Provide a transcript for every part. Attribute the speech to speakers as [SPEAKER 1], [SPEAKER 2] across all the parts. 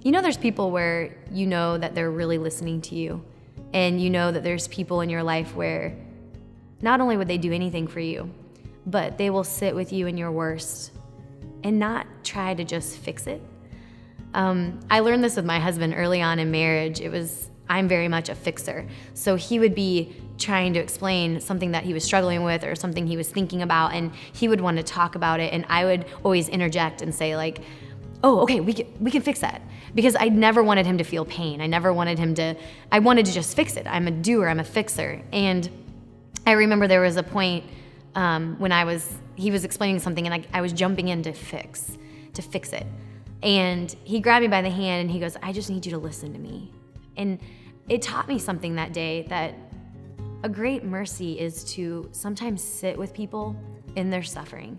[SPEAKER 1] there's people where you know that they're really listening to you, and you know that there's people in your life where not only would they do anything for you, but they will sit with you in your worst and not try to just fix it. I learned this with my husband early on in marriage. I'm very much a fixer. So he would be trying to explain something that he was struggling with or something he was thinking about, and he would want to talk about it, and I would always interject and say like, oh, okay, we can fix that. Because I never wanted him to feel pain. I wanted to just fix it. I'm a doer, I'm a fixer. And I remember there was a point when he was explaining something, and I was jumping in to fix it. And he grabbed me by the hand and he goes, I just need you to listen to me. And it taught me something that day, that a great mercy is to sometimes sit with people in their suffering.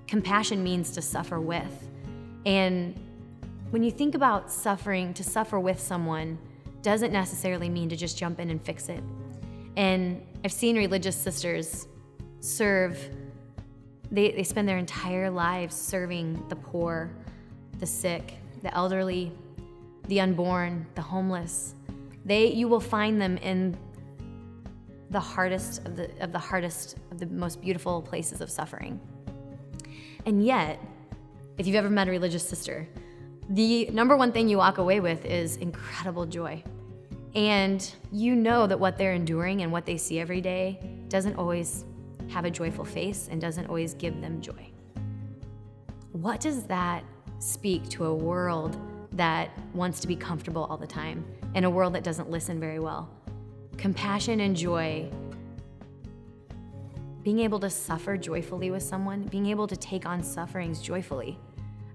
[SPEAKER 1] Compassion means to suffer with. And when you think about suffering, to suffer with someone doesn't necessarily mean to just jump in and fix it. And I've seen religious sisters serve, they spend their entire lives serving the poor, the sick, the elderly, the unborn, the homeless. You will find them in the hardest of the most beautiful places of suffering. And yet, if you've ever met a religious sister, the number one thing you walk away with is incredible joy. And you know that what they're enduring and what they see every day doesn't always have a joyful face and doesn't always give them joy. What does that speak to a world that wants to be comfortable all the time, and a world that doesn't listen very well? Compassion and joy, being able to suffer joyfully with someone, being able to take on sufferings joyfully.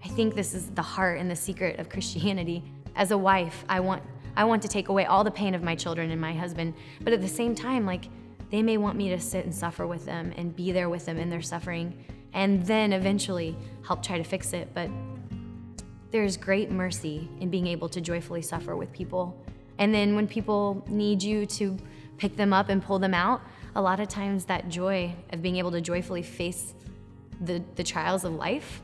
[SPEAKER 1] I think this is the heart and the secret of Christianity. As a wife, I want to take away all the pain of my children and my husband, but at the same time, like, they may want me to sit and suffer with them and be there with them in their suffering, and then eventually help try to fix it. But there's great mercy in being able to joyfully suffer with people. And then when people need you to pick them up and pull them out, a lot of times that joy of being able to joyfully face the trials of life,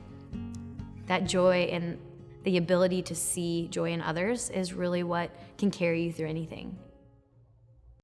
[SPEAKER 1] that joy and the ability to see joy in others is really what can carry you through anything.